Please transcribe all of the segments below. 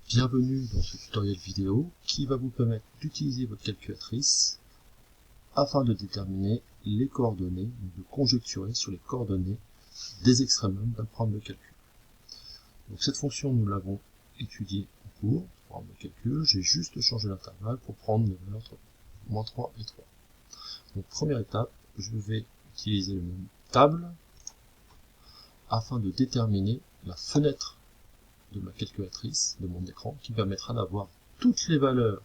Bienvenue dans ce tutoriel vidéo qui va vous permettre d'utiliser votre calculatrice afin de déterminer les coordonnées, de conjecturer sur les coordonnées des extrémums d'un programme de calcul. Donc cette fonction, nous l'avons étudiée en cours, programme de calcul. J'ai juste changé l'intervalle pour prendre les valeurs entre -3 et 3. Donc première étape, je vais utiliser le menu table afin de déterminer la fenêtre de ma calculatrice, de mon écran, qui permettra d'avoir toutes les valeurs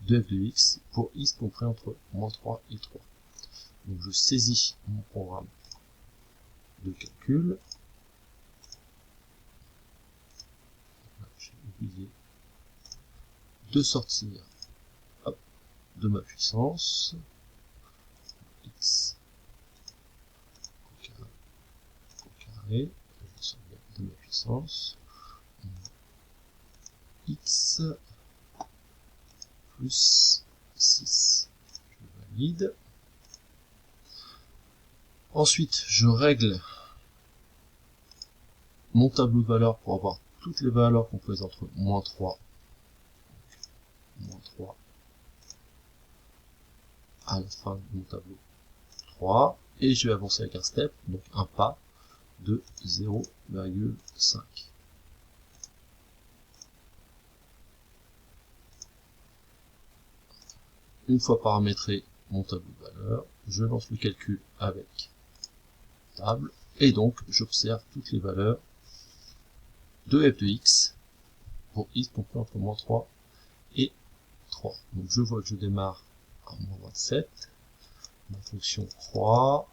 de f de x pour x compris entre -3 et 3. Donc je saisis mon programme de calcul. J'ai oublié de sortir de ma puissance x au carré, je sors de ma puissance x plus 6. Je valide. Ensuite, je règle mon tableau de valeurs pour avoir toutes les valeurs comprises entre -3, -3 à la fin de mon tableau 3, et je vais avancer avec un step, donc un pas de 0,5. Une fois paramétré mon tableau de valeurs, je lance le calcul avec table, et donc j'observe toutes les valeurs de f de x pour x compris entre -3 et 3. Donc je vois que je démarre à -27, ma fonction croît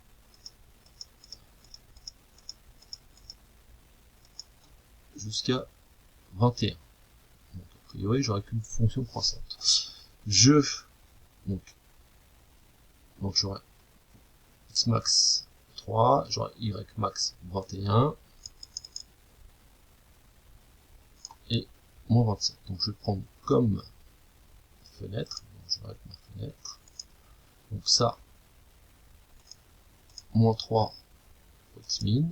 jusqu'à 21. Donc a priori j'aurai qu'une fonction croissante. Donc j'aurai x max 3, j'aurai y max 21 et -27. Donc je vais prendre comme fenêtre, donc je règle ma fenêtre. Donc ça, -3 pour x min,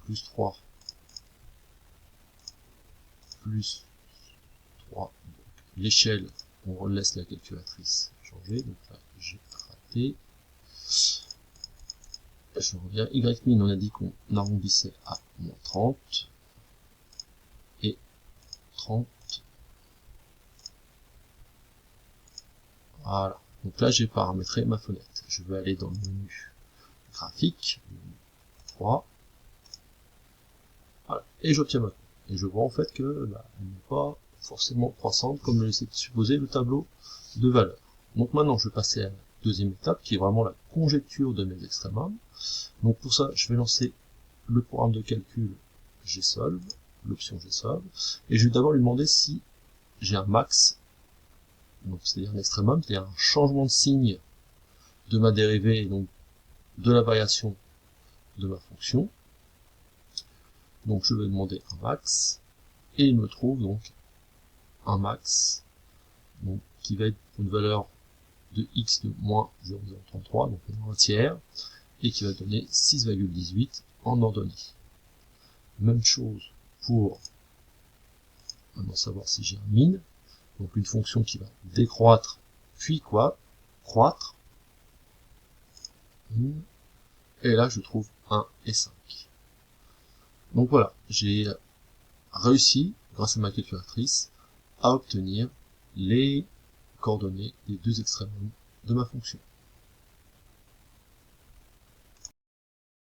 plus 3 plus 3. L'échelle, on laisse la calculatrice changer, donc là j'ai raté. Je reviens, y min, on a dit qu'on arrondissait à -30 et 30. Voilà, donc là j'ai paramétré ma fenêtre. Je vais aller dans le menu graphique, 3, voilà, et j'obtiens ma courbe. Et je vois en fait que elle n'est pas forcément croissante comme le laissait supposer le tableau de valeurs. Donc maintenant je vais passer à la deuxième étape qui est vraiment la conjecture de mes extrémums. Donc pour ça je vais lancer le programme de calcul gsolve, l'option gsolve, et je vais d'abord lui demander si j'ai un max, donc c'est-à-dire un extrémum, c'est-à-dire un changement de signe de ma dérivée, et donc de la variation de ma fonction. Donc je vais demander un max, et il me trouve donc un max, donc qui va être une valeur de x de -0,033, donc un tiers, et qui va donner 6,18 en ordonnée. Même chose pour maintenant savoir si j'ai un min, donc une fonction qui va décroître puis croître, et là je trouve 1 et 5. Donc voilà, j'ai réussi, grâce à ma calculatrice, à obtenir les coordonnées des deux extrémums de ma fonction.